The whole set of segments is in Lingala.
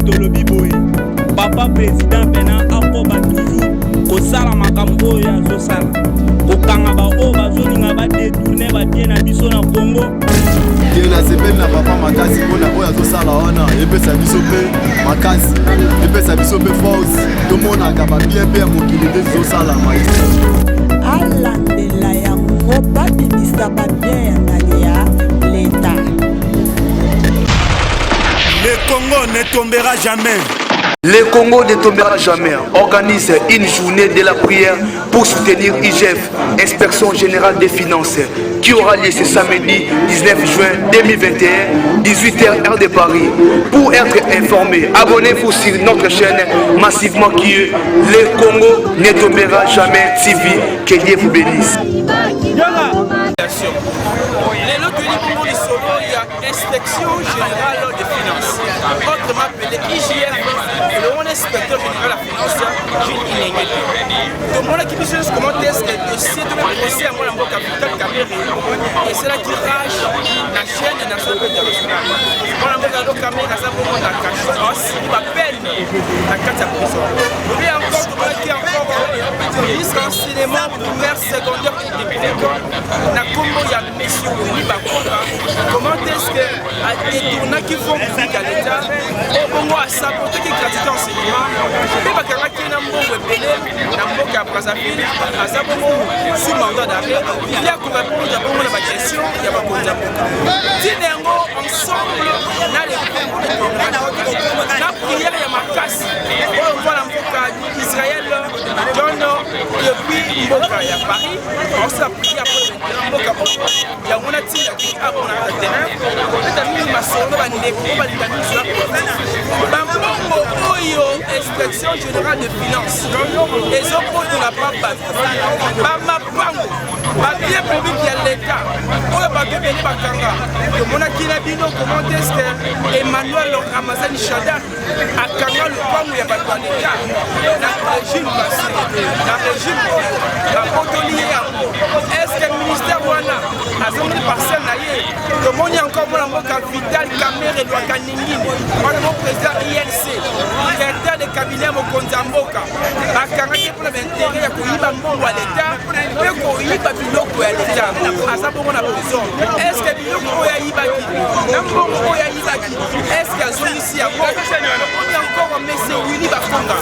tolobi boye papa président pena akoba toujours kosala makambo oyo azosala kokanga baoyo bazolinga badetourne babie na biso na Congo ke na sepeli na papa makasi mpona oyo azosala wana epesa biso mpe makasi epesa biso mpe force tomonaka babie mpe ya mokili nde zizosalama alandela yango babimisa babie ya ngani ya leta. Le Congo ne tombera jamais. Le Congo ne tombera jamais. Organise une journée de la prière pour soutenir IGF, Inspection Générale des Finances, qui aura lieu ce samedi 19 juin 2021, 18h heure de Paris. Pour être informé, abonnez-vous sur notre chaîne massivement qui est Le Congo ne tombera jamais TV. Que Dieu vous bénisse. Inspection générale des finances, autrement appelé IGF, le inspecteur général de la finance, Gilles Inengete. Donc, mon équipe se comment est-ce que le dossier de procès à mon amour capital Cameroun, et c'est là qui rage la chaîne nationale internationale. Mon amour Cameroun, à sa moment, la cache, il m'appelle la carte à prison. Mais encore, qui encore, ministre d'enseignement primaire, secondaire et débutant, la Congo, il y a monsieur Willy Bakonga. Comment est-ce que les tournants qui font public à l'État, au moment à saboter qui gratuité enseignement, et pas qu'il y ait un bon webélé, un bon qui a Brazzaville, à sa moment sous mandat d'arrêt, il y a qu'on répond à bon la question, il y a pas qu'on a Dinéro ensemble, on a les la prière, il y a ma casse, on voit la Mboka Israël, depuis Mboka à Paris, on s'est prié après le Mboka, il y a mon attire qui a mon terrain. Inspection générale de finances. Les hommes de la papa. Bien public qui est l'État. On va pas devenir Bakanga. Mon akina comment est-ce que Emmanuel Ramazani Chada a Kanga le point où il y a pas de l'État. La régime passé, la régime, la potolier. Est-ce que le ministère Wana a zonné parcelle naïe? Comment il y a encore mon amour Vital Kamere et Douakaningin, mon président INC, directeur de cabinet Mokonzamboka, Bakanga pour l'intérêt à Koyiba Mbongo à l'État, mais Koyiba Biloko à l'État, à sa bonne prison. Est-ce que Biloko a Ibaki, Nambongo a Ibaki, est-ce qu'il y a zone ici à Bongo? On est encore un monsieur Willy Bakonga,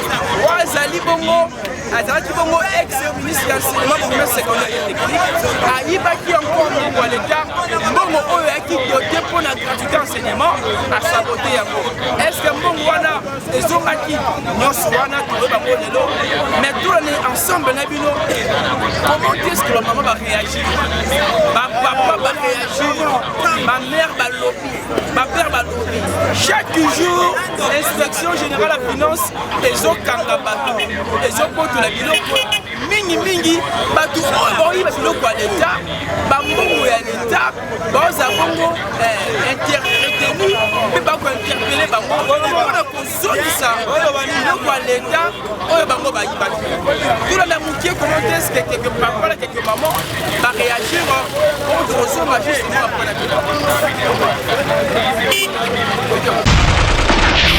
Wazali Bongo, Azaki Bongo, ex-ministre d'enseignement primaire secondaire et technique, à Ibaki encore Mbongo à l'État, Mbongo qui doté pour la gratuité enseignement à saboter à vous. Est-ce que mon wana les hommes qui non soana tout le monde mais tout on est ensemble nabino comment est-ce que la maman va réagir ma papa va réagir ma mère va lobby ma père va lobby chaque jour l'inspection générale de la finance les autres kangabato les autres pour la biloko mingi mingi batu bon il va biloko à l'état bambongo ya l'état boza bongo retenu mais pas interpeller bango on a consommé ça biloko à l'état oyo bango ba yibaki tout la mukie comment est-ce que quelque papa quelque maman va réagir contre son justement après la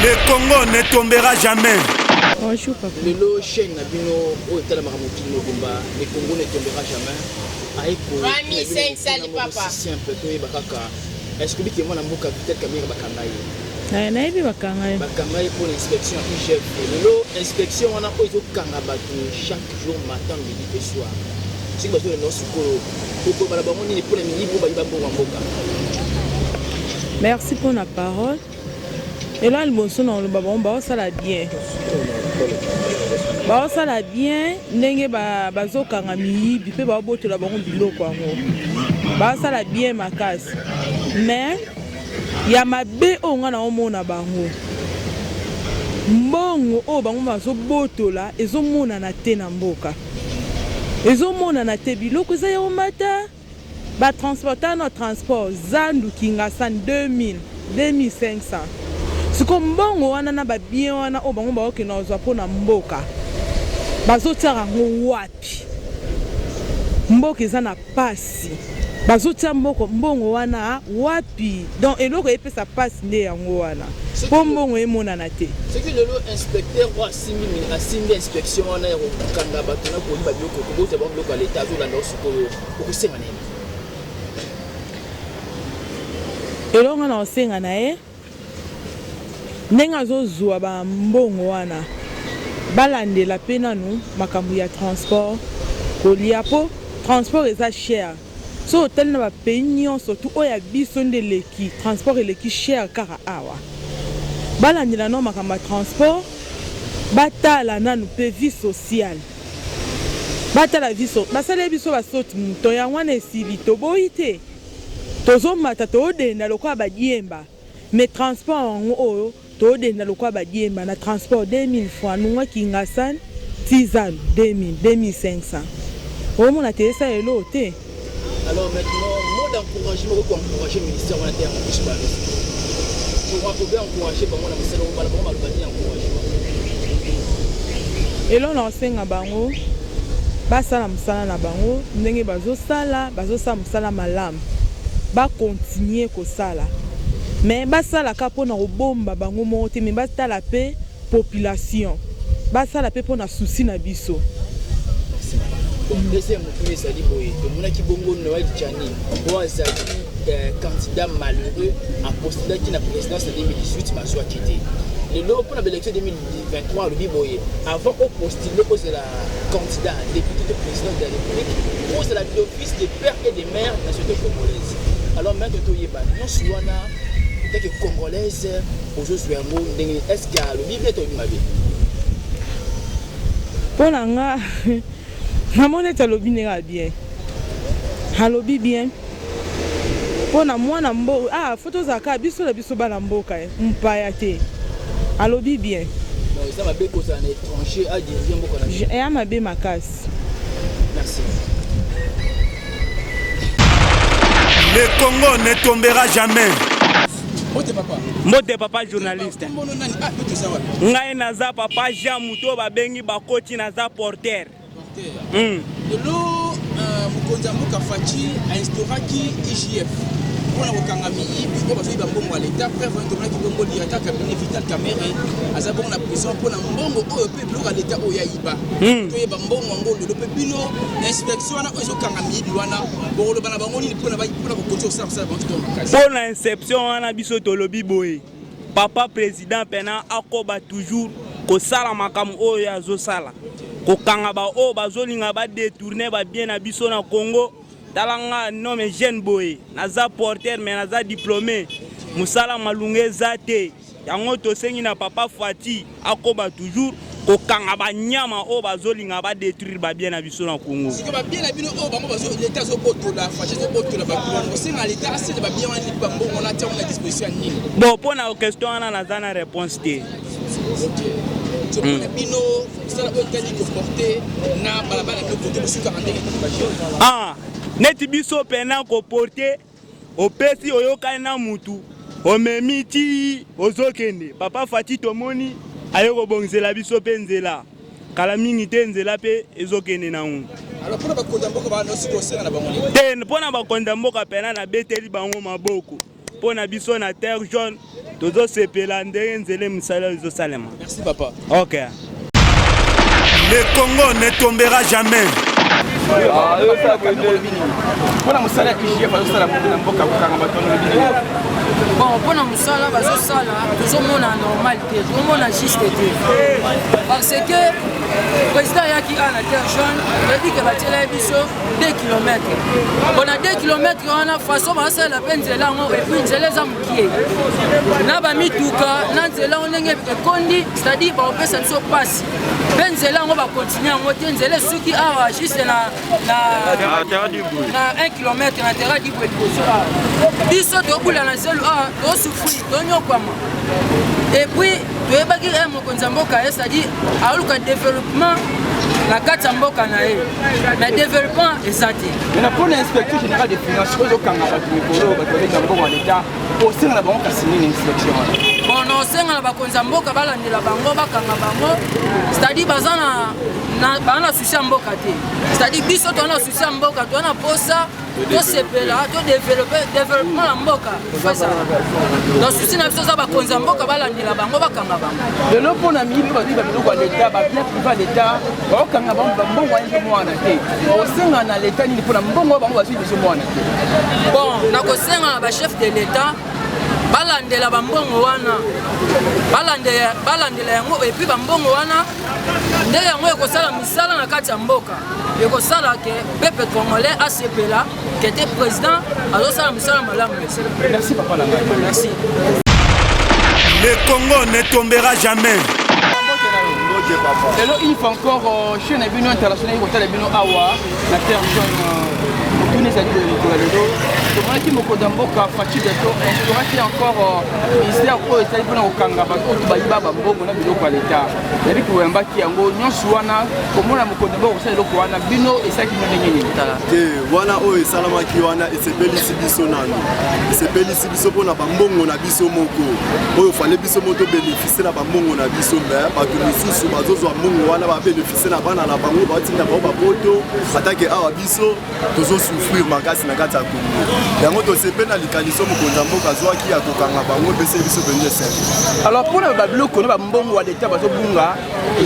Le Congo ne tombera jamais. Bonjour papa. Le chaîne Nabino au Tala Maramouti Nogumba, le Congo ne tombera jamais. Aïko. Rami Sensali papa. Si un peu de Bakaka. Est-ce que tu as mboka peut-être Kamira Bakangaye? Naibi Bakangaye. Bakangaye pour l'inspection IGF. L'inspection on a posé Kangabatu chaque jour matin, midi et soir. Si vous avez nos sukolo, pour que Balabamoni pour les midi pour Bayiba Mboka. Merci pour la parole. Et là, le bon son, on va ça la bien. Ça la bien. N'engé bazo kangami, bipé baboto la baron bilo quoi. Ça la bien ma casse. Mais il y a ma bé on a na bango. Mbongo o bango bazo boto la ezo mona na te na mboka. Ezo mona na te biloko za yo mata. Ba transporter notre transport Zandu Kingasan 2000 2500. Si comme mbongo wana na ba bien wana o bango ba okina ozwa pona mboka. Bazo tsara ngo wapi. Mboka eza na pasi. bazotia mbongo wana wapi donc eloko epesa passe nde yango wana po mbongo emonana te soki lelo inspecteur oyo asimbi inspection wana ya kokanga bato na koyiba biloko kobota bango biloko ya leta azolanda osikoyo okosenga nini elongo na osenga na ye ndenge azozwa bambongo wana balandela mpe nanu makambo ya transport kolia po transport eza cher so otali na bapays nyonso tu oyo ya biso nde eleki transport eleki cher kaka awa balandela no makambo ya transport batala nanu mpe vie sociale batala basala biso basoti moto yango wana esili toboyi te tozomata toodenda lokola badiemba mais transport yango oyo toodenda lokola badiemba na transport 2000 francs nunga kingasani tizano 2000 2500 omona te esa elo te. Alors maintenant mot d'encouragement pour encourager le ministère on a été encouragé par pour bien encourager par moi ministère on va le encouragement elo na osenga bango basala musala na bango ndenge bazosala musala malamu bakontinue kosala mais basala ka mpona kobomba bango moko te mais batala mpe population basala mpe mpona susi na biso. Deuxième premier sali boye tomonaki bongo Noël Tchani azali candidat malheureux en postulat qui na présidence de 2018 mazwa quitté lelo mpona l'élection 2023 alobi boye avant au postuler ozala candidat député de président de la République ozala d'office des pères et des mères na société congolaise. Alors maintenant toyeba nyonso wana que congolaise ozozwa yango ndenge est-ce que alobi bien toyebi mabe mpona nga namoni ete alobi ndenge bien alobi bien mpona mwana mbo foto ozalaka biso na biso bana mboka mpaya te alobi bien eza mabe kozala na étranger adirige mboka na eya mabe makasi. Merci. Le Congo ne tombera jamais. Mbote papa journaliste. Ngai naza papa Jean Muto babengi bakoti naza porter. Lelo mukonza mboka Fachi a instauraki IGF. Mpona kokanga miyibi oyo bazoyiba mbongo ya leta prévoyant tomonaki bongo liata cabinet Vital Kamerhe aza bongo na prison mpona mbongo oyo mpe biloko ya leta oyo ayiba toyeba mbongo yango lelo mpe bino na inspection wana oyo ezokanga miyibi wana bokoloba na bango nini mpona kokonti kosala kosala bango to makasi mpona inception wana biso tolobi boye papa président pena akoba toujours kosala makambo oyo azosala kokanga baoyo bazolinga badetourne babien na biso na Congo. Talanga non mais jeune boy naza porter mais naza diplômé musala malunge zate yango tosengi na papa Fati akoba toujours kokanga banyama o bazolinga ba détruire ba bien na biso na Congo. Siko ba bien na bino o bango bazo l'état zo botola Fachi zo botola ba kuno senga l'état assez ba bien wani ba mbongo na tia na disposition nini. Bon pona question wana naza na réponse te. So pona bino sala o tani ko porter na balabala ko côté musuka andenge ah neti biso pena ko porter opesi oyokani na mutu omemi ti ozokende papa Fati tomoni ayoko bongzela biso pe nzela kala mingi te nzela pe ezokende na ngu alors pona bakonda mboka ba no siko senga na bango te pona bakonda mboka pena na beteli bango maboko pona biso na terre jaune tozo sepela ndenge nzele misala ezosalema. Merci papa. OK. Le Congo ne tombera jamais. Bon, mpona mosala bazosala tozomona normal te tozomona juste te parce que président ayaki a na terre jaune ebi ke batiela biso 2 km mpona 2 km wana façon basalela mpe nzela yango epui nzela eza mokie na bamituka na nzela yango ndenge ekondi c'est-à-dire baopesa biso mpasi mpe nzela yango bakontinue yango te nzela esuki awa juste na 1 km na terra dibwe liboso awa biso tobula na zelo awa tosufri tonyokwama epuis toyebaki mokonzi ya mboka ye c'est-à-dire aoluka développement na kati ya mboka na ye mais développement eza te na mpona inspecteur général des finances ozokanga bato mikolo bato babenga mbongo ya leta osenga na bango kasi nini inspection wana bon na osenga na bakonzi ya mboka balandela bango bakanga bango c'est-à-dire baza na susi ya mboka te c'est-à-dire biso toza na susi ya mboka toza na posa tosepela développement ya mboka donc susi na biso eza bakonzi ya mboka balandela bango bakanga bango lelo mpona miyibi bazwi babiloko ya leta babien privé ya leta baokanga bango bambongo ayezo mwana te osenga na leta nini mpona mbongo bango bazwi biso mwana te bon nakosenga na bachef de leta balandela bambongo wana balandela yango epuis bambongo wana nde yango ekosala misala na kati ya mboka ekosala ke peuple congolais asepela ke te président azosala misala malamu. Merci papa na ngai. Merci. Le Congo ne tombera jamais. Hello, une fois encore chaîne Bino international hôtel Bino Awa la terre jaune tous les amis de tomaki mokonzi ya mboka Faci Beto instauraki encore ministère oyo ezali mpona kokanga bato oyo bayiba bambongo na biloko ya leta yabi koyambaki yango nyonso wana komona mokonzi ya mboka kosala eloko wana bino esalaki bino ndenge nini tala te wana oyo esalamaki wana esepelisi biso nano esepelisi biso mpona bambongo na biso moko oyo fale biso mo tobénéficie na bambongo na biso me bato mosusu bazozwa mbongo wana babénéficie na bana na bango baotinda bango bapoto atake awa biso tozosouffrir makasi na kati ya Congo yango tosepe na likaliso mokonzi ya mboka azwaki ya kokanga bango pese biso penye simple. Alors mpona babiloko na bambongo ya leta bazobunga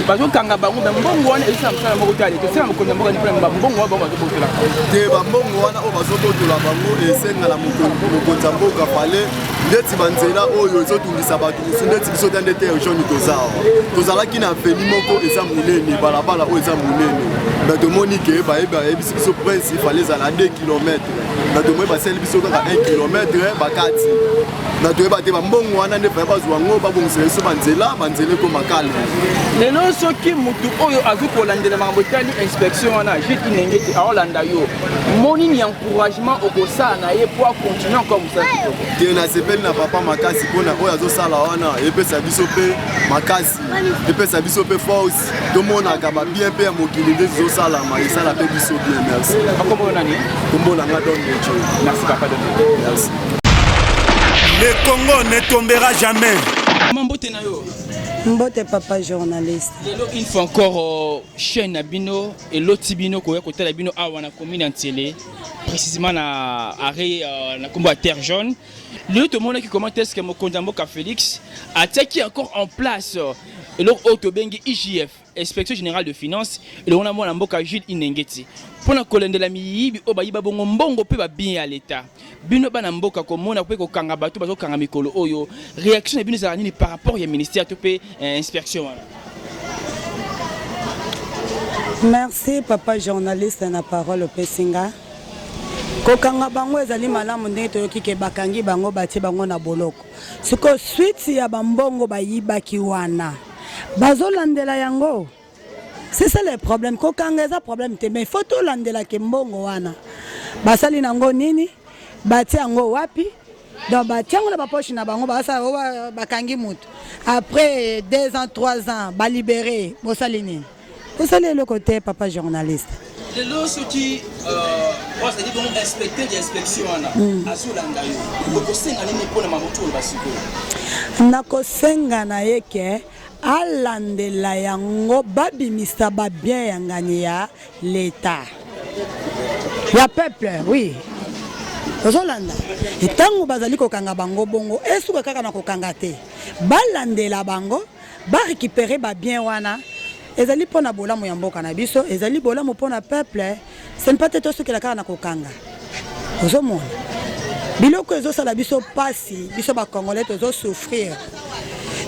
bazokanga bango me mbongo wana ezosala mosala moko te ya leta osala mokonzi ya mboka mpona bambongo wana bango bazobotola te bambongo wana oyo bazobotola bango esenga na mokonzi ya mboka fale ndeti banzela oyo ezotungisa bato mosusu ndeti biso ta ndete eugeni tozawa tozalaki na veni moko eza monene balabala oyo eza monene me tomoni ke bayebisi biso prince ifale ezala 2 km na tomoni basali biso kaka 1 km bakati na toyeba te bambongo wana nde faye bazwa ngo babongisela biso banzela ekoma kalme lelo soki mutu oyo azwi kolandela makambo etali inspection wana jete inenge te aolanda yo monini ya encouragement okosala na ye po acontinue encore mosala kitoko te nasepeli na papa makasi mpona oyo azosala wana epesa biso mpe makasi epesa biso mpe force tomonaka babien mpe ya mokili nde zizosalama esala mpe biso bien merci bakomboyo nani kombolanga don dejo merci papa don merci. Le Congo ne tombera jamais. Mambote na yo. Mbote papa journaliste. Lelo une fois encore chaîne na bino et l'otibino ko côté la bino awa na commune en télé précisément na arrêt na combo à terre jaune. Le tout le monde qui commente est-ce que mokonzi mboka Félix a qui encore en place et leur auto bengi IGF inspection générale de finances et le on a mona mboka Jules Inengeti. Pona kolende la miyibi o bayiba bongo mbongo pe ba bien à l'état bino bana mboka komona pe ko kanga bato bazo kanga mikolo oyo réaction bino za nini par rapport au ministère to pe inspection. Merci papa journaliste na parole au Pesinga. Kokanga bango ezali malamu ndenge toyoki ke bakangi bango batie bango na boloko siko suite ya bambongo bayibaki wana bazolandela yango. C'est ça le problème. Kokanga eza problème te mais faut to landela ke mbongo wana basali nango nini batie yango wapi donc batie yango na bapoche na bango basala bakangi mutu après 2 ans 3 ans balibéré bosali nini bosali le côté papa journaliste. Lelo soki c'est dit bon inspecteur d'inspection wana azolanda yo kosenga nini pona mamoto basiko nakosenga na yeke alandela yango babimisa babien yangani ya l'état ya peuple oui ozolanda etango bazali kokanga bango bongo esuka kaka na kokanga te balandela bango barécupérer babien wana ezali pona bolamu ya mboka na biso ezali bolamu pona peuple ce n'est pas tout ce que la kaka na kokanga ozomona biloko ezosala biso pasi biso ba congolais tozo souffrir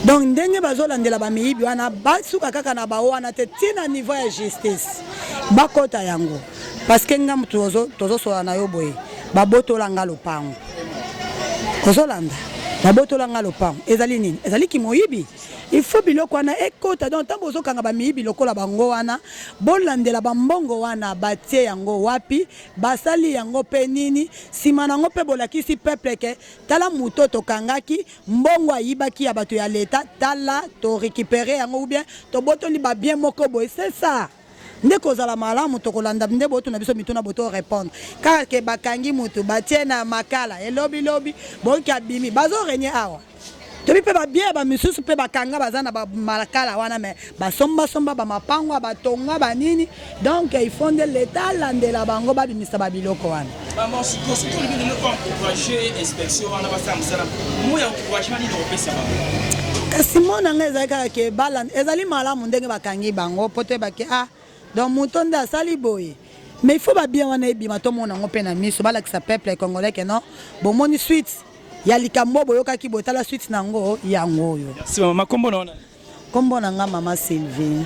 donc ndenge bazolandela bamiyibi wana basuka kaka na bao wana te tina niveau ya justice bakota yango parce que ngam tozosola na yo boye babotolanga lopango kozolanda babotolanga lopango ezali nini ezali kimoyibi il faut biloko wana ekota donc ntango ozokanga bamiyibi lokola bango wana bolandela bambongo wana batie yango wapi basali yango mpe nini nsima nango mpe bolakisi peuple ke tala moto tokangaki mbongo ayibaki ya bato ya leta tala torécupere yango ou bien tobotoli babien moko boye c'est ça nde kozala malamu tokolanda nde boto na biso mituna boto répondre car ke bakangi mutu batie na makala elobi lobi boki abimi bazo renye awa tobi mpe babien bamisusu mpe bakanga baza na bamalakala wana me basombasomba bamapango batonga banini donc il faut nde leta alandela bango babimisa babiloko wana kasi mona nga ezali kaka ke ezali malamu ndenge bakangi bango po toyebake donc moto nde asali boye mais il faut babien wana ebima tomona yango mpe na miso balakisa peuple congolais ke non bomoni suite ya likambo boyokaki botala suite nango yango oyo kombo na nga mama Sylvie.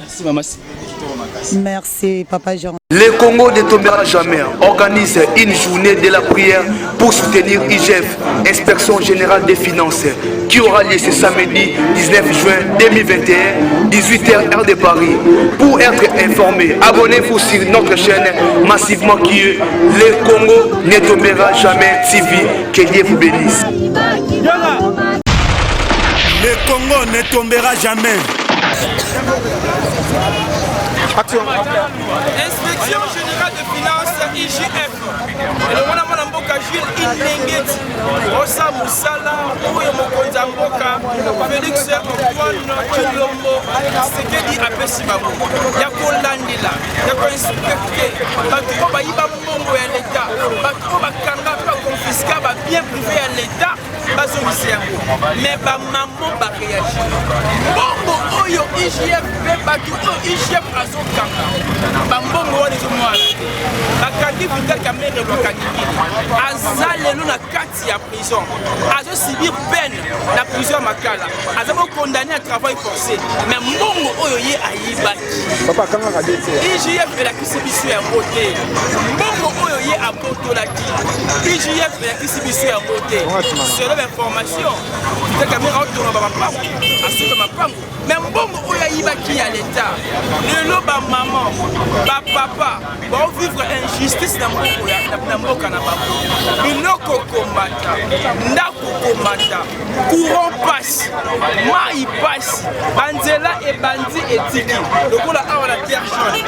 Merci papa Jean. Le Congo ne tombera jamais. Organise une journée de la prière pour soutenir IGF, Inspection Générale des Finances, qui aura lieu ce samedi 19 juin 2021, 18h heure de Paris. Pour être informé, abonnez-vous sur notre chaîne massivement qui est Le Congo ne tombera jamais TV. Que Dieu vous bénisse. Le Congo ne tombera jamais. Action. Inspection générale de finances IGF. Et le mwana mboka Jules Inengeti. Osa Musala, Oyo Mokonza Mboka, Félix Antoine Chilombo, Sekedi Apesi Babu. Yako Landila, Yako inspecté. Batuko bayiba mbongo ya l'État. Batuko bakanga pa confisca ba bien privé à l'État. Bazongisi yango. Mais ba maman ba réagir. Bongo Oyo IGF pe batu IGF azokanga. Ba mbongo wana ezomwala. Bakangi Vital Kamerhe bakangi. Azalelo na kati ya prison. Azo subir peine na prison Makala. Azabo condamné à travail forcé. Mais mbongo oyo ye ayibaki. Papa kanga kadete. IGF la kisibisu ya moté. Mbongo oyo ye abotolaki. IGF la kisibisu ya moté. Selon l'information, Vital Kamerhe autour ba mapango. Asiko mapango. Mais mbongo oyo ayibaki ya l'État. Lelo ba maman, ba papa, ba vivre injustice na mbongo ya na mboka na bango. Biloko komata, ndako komata, courant passe, mai passe, banzela et bandi etiki. Lokola awa la terre jaune.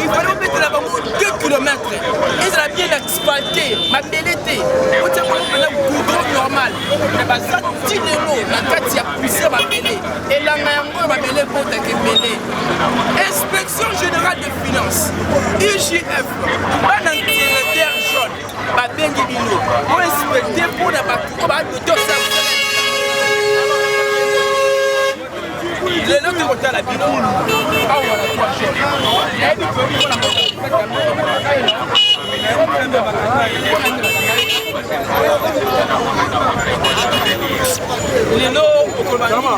Il fallait mettre la bango 2 km. Et ça a bien exploité, ma belleté. On tient pas le goudron normal. Mais bah ça tire l'eau, la carte y a poussé ma belé. Et la main ma belé pour ta belé. Inspection générale de finances, IGF, pas d'intérêt jaune. Babengi bino pour inspecter pour la bakuko ba doto ça le lot de la bino ah voilà quoi les lots au colmani na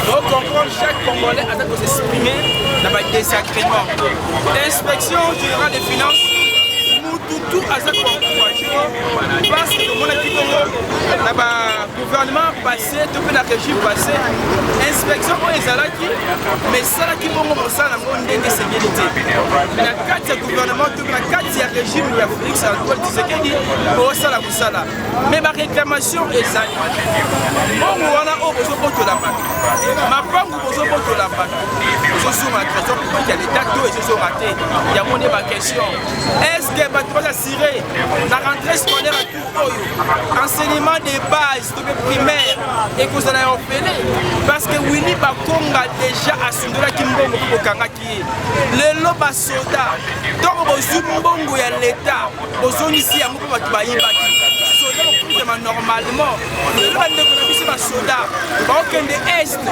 donc comprendre chaque Congolais a de s'exprimer dans le désagrément. L'inspection générale des finances tout à ça parce que le monde qui le gouvernement passé, tout le régime passé, inspection pour les alaki, mais ça qui vont ça dans le monde ndenge esengeli te me na kati ya gouvernement to na kati ya régime ya Félix Antoine Tshisekedi bosala mosala me baréclamation ezali mbongo wana oyo bozobotola bato mapangu bozobotola bato bozosonga na trésor public ya l'état to ezozonga te yango nde baquestion est ce que bato bazasire na rentrée scolaire à tout oyo enseignement de base to mpe primaire ekozala ya ofele parce que Winnie Bakonga déjà asundolaki mbongo mpo bokangaki ye lelo basoda ntongo bozwi mbongo ya l'état bozongisi yango mpo bato bayibaki soda bokutama normalement lelo bandeko na biso basoda baokende est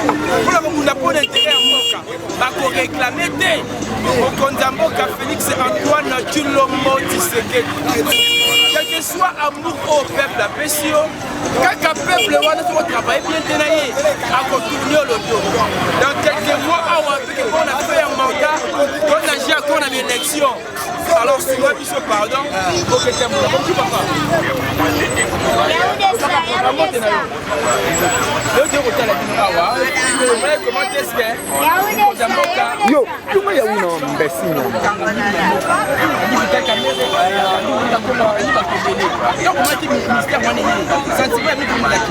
mpona komunda mpo na intere ya mboka bakoreklame te mokonzi ya mboka Félix Antoine Tshilombo Tshisekedi quel que soit amour au peuple apesi yo kaka peuple wana soko travaille bien te na ye akotourne yo lodo dans quelques mois awa peke mpona fe ya mandat tona ji akona baélection alors sunga biso pardon oketambola koki papa yoki okotala bino awa oye comment est-ce que mokonzi ya mboka yo tunga ya wina mbesina donc omaki ministère wana ye sentiment ya miki molaki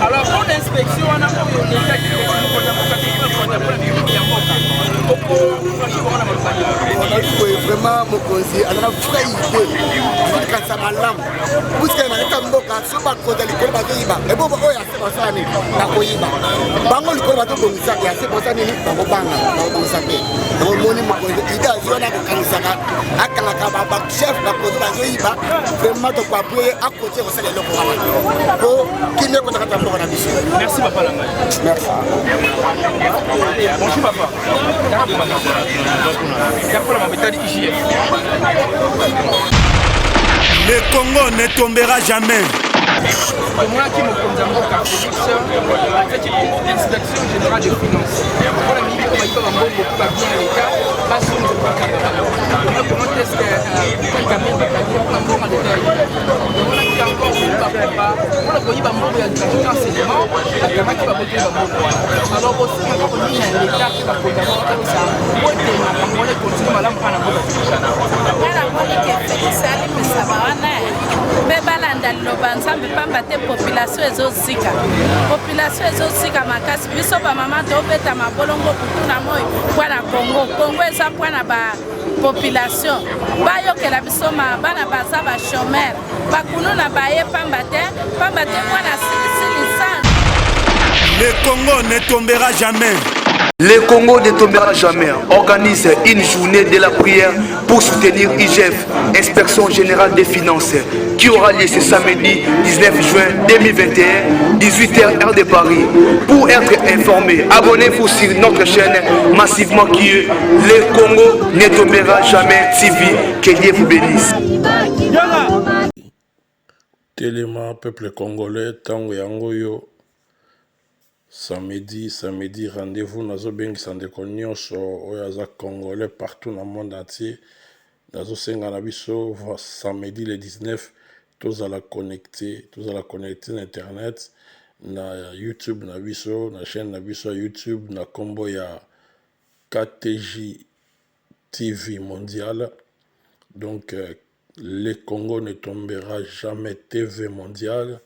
alors pour l'inspection on a vraiment mokonzi azala vraie idée kanisa malamu puske naleta mboka so bakonza likolo bazoyiba ebobo oyo ase basala nini nakoyiba bango likolo bazobongisa ase basala nini bakobanga bakobongisa te omoni mokonzi ide azwi wana akokanisaka akangaka bachef bakonzi bazoyiba vraiment tokoapue ye akotie kosala eloko wana po kini ekota kati ya mboka na biso. Merci papa na ngai. Merci. Bonjour papa. Le Congo ne tombera jamais. tomonaki mokonzi ya mboka Félix afeti inspection générale de finance mpona mingi oyo bayiba bambongo mpo babien ya leta basongokomona teske kamel bakadi mpona mbongo leta ya ye tomonaki encore koyiba koba mpona koyiba mbongo ya éducation enseignement bakangaki baboteli bambongo wana alors osingaka konini ya leta mpe bakonzi yango bakanisa po ete makambo wana ekontinue malamu mpona mboka ngana monike Félix alimisaba wana mpe balanda liloba nzambe pamba te population ezozika makasi biso bamama tobeta mabolongo kutuna moi mpona kongo eza mpona bapopulation bayokela biso bana baza bachomere bakununa baye pamba te mwana sililisana. Le Congo ne tombera jamais. Le Congo ne tombera jamais. Organise une journée de la prière pour soutenir IGF, Inspection Générale des Finances, qui aura lieu ce samedi 19 juin 2021, 18h heure de Paris. Pour être informé, abonnez-vous sur notre chaîne massivement qui est Le Congo ne tombera jamais TV. Que Dieu vous bénisse. Téléma, peuple congolais, tango yango yo. Samedi, rendez-vous nazo bengisa ndeko nyonso oyo aza congolais partout dans le monde entier. Nazo senga na biso samedi le 19 tozala connecté na internet na YouTube na biso na chaîne na biso YouTube na kombo ya KTJ TV mondial. Donc le Congo ne tombera jamais TV mondial.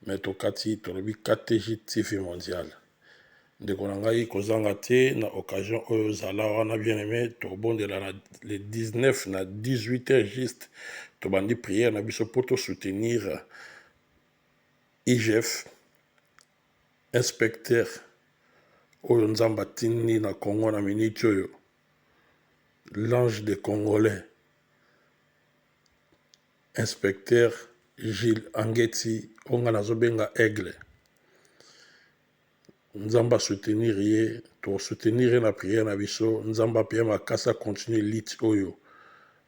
Mais tokati tolobi KTJ TV mondial. Ndeko na ngai kozanga te na occasion oyo zala wana bien aimé tobondela na le 19 na 18h juste tobandi prière na biso pour soutenir IGF inspecteur oyo nzamba tindi na Congo na minute oyo l'ange des Congolais inspecteur Gilles Angeti onga nazobenga Aigle nzamba soutenir ye to soutenir na prière na biso nzamba pe makasa continue lit oyo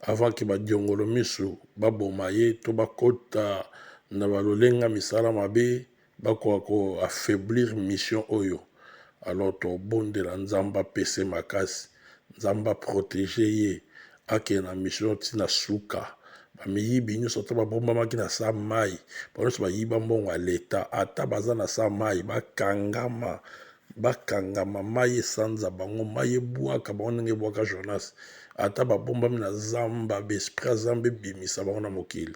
avant que badiongolo misu baboma ye to bakota na balolenga misala mabe bakoka ko affaiblir mission oyo alors to bondela nzamba pese makasi nzamba protéger ye ake na mission tina suka bamiyibi nyonso to babombamaki na sa mai banyonso bayiba mbongo ya leta ata baza na sa mai bakangama mai esanza bango mai ebwaka bango ndenge ebwaka Jonas ata babombami na zamba besprit zamba ebimisa bango na mokili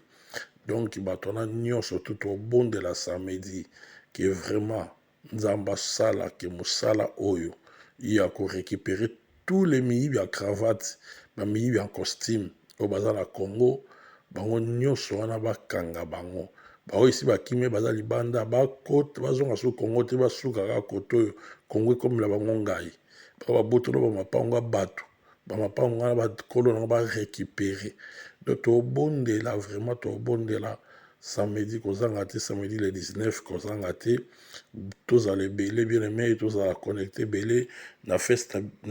donc bato wana nyonso tu tobondela samedi ke vraiment nzamba sala ke mosala oyo ya korécupérer tous les miyibi ya cravate bamiyibi ya costume oyo baza na Congo bango nyonso wana bakanga bango bao isi bakime baza libanda bakota bazonga so Congo te basuka kaka koto oyo Congo ekomela bango ngai babotolo bamapango ya bato bamapango wana bakolo nango barécupérer donc tobondela vraiment tobondela samedi kozanga te samedi le 19 kozanga te tozala ebele bien aimé tozala connecté ebele na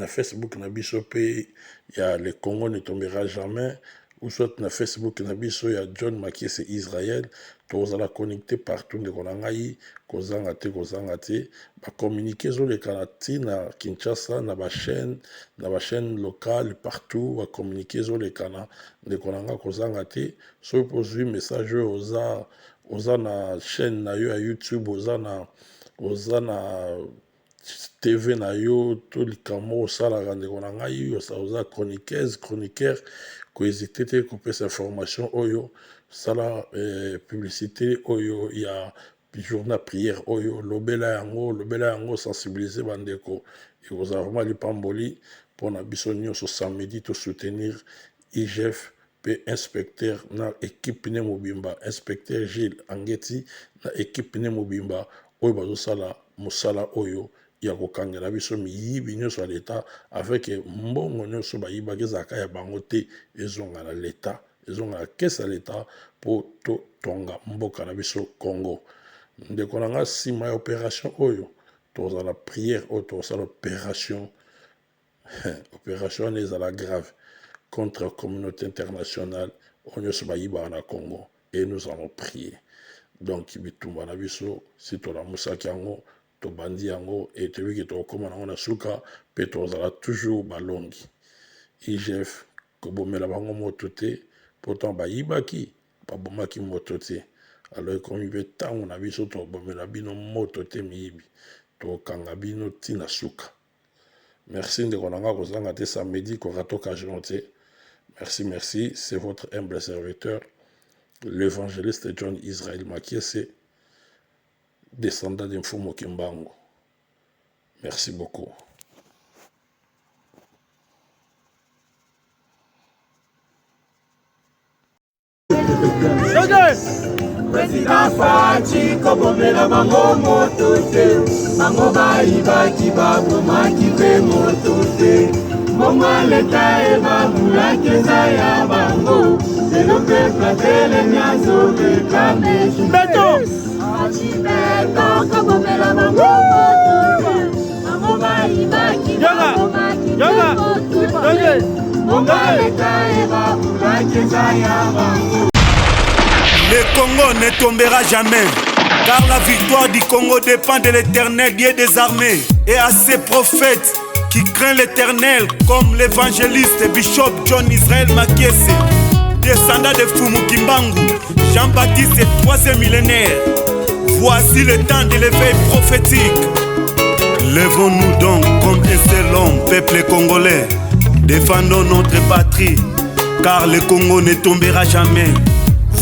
Facebook na biso pe ya le Congo ne tombera jamais ou soit na Facebook na biso ya John Makiese Israël tozala connecté partout ndeko na ngai kozanga te ba communiquer zo le kanati na Kinshasa na ba chaîne locale partout ba communiquer zo le kana ndeko na ngai kozanga te so poser message oza na chaîne na yo ya YouTube oza na TV na yo to likamo osala ndeko na ngai oza chroniqueur ko hésiter te ko pesa information oyo sala publicité oyo ya journal prière oyo lobela yango sensibiliser bandeko et vous avez vraiment lipamboli pour na biso nyonso samedi to soutenir IGF pe inspecteur na équipe ne mobimba inspecteur Gilles Angeti na équipe ne mobimba oyo bazo sala mosala oyo ya kokangela biso miyibi nyonso ya leta avec mbongo nyonso bayibaki ezalaka ya bango te ezonga na leta ezonga na kese ya leta mpo totonga mboka na biso Congo ndeko na nga nsima ya opération oyo tozala prière oyo tozosala opération wana ezala grave contre la communauté internationale oyo nyonso bayibaka na Congo et nous allons prier donc bitumba na biso si tolamusaki yango tobandi yango et tobiki tokoma nango na suka pe tozala toujours balongi IGF kobomela bango moto te pourtant bayibaki babomaki moto te alors ekomi mpe ntango na biso tobomela bino moto te miyibi tokanga bino ntina suka merci ndeko na nga kozanga te samedi koratoka jean te merci c'est votre humble serviteur l'évangéliste John Israël Makiese descendant de Mfumu Kimbangu. Merci beaucoup. Président Fachi kobomela bango moto te bango bayibaki babomaki mpe moto te mbongo leta ebabulaki eza ya bango lelo mpe platelemi azoleka beto kobomela bango moto te bango bayibaki babomaki mpe moto te mbongo leta ebabulaki eza ya bango. Le Congo ne tombera jamais, car la victoire du Congo dépend de l'Éternel, Dieu des armées, et à ses prophètes qui craignent l'Éternel, comme l'évangéliste Bishop John Israël Makiese, descendant de Mfumu Kimbangu, Jean-Baptiste et 3e millénaire. Voici le temps de l'éveil prophétique. Lèvons-nous donc comme un seul homme, peuple congolais, défendons notre patrie, car le Congo ne tombera jamais.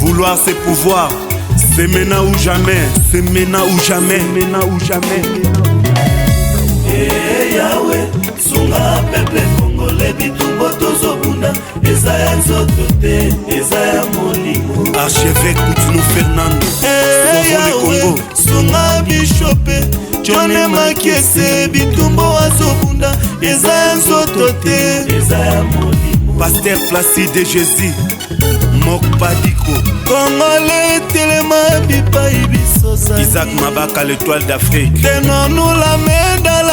Vouloir c'est pouvoir, c'est maintenant ou jamais, c'est maintenant ou jamais, maintenant ou jamais. Eh Yahweh, sunga peuple congolais bitumbo tozobunda, ezaya nzoto te, ezaya molimo. Archevêque Koutinou Fernando, Eh Yahweh, makese bitumbo azobunda eza ya nzoto te Pasteur Placide Jésus Mokpadiko Congolais telema bipai bisosa Isaac Mabaka l'étoile d'Afrique Tenons-nous la main dans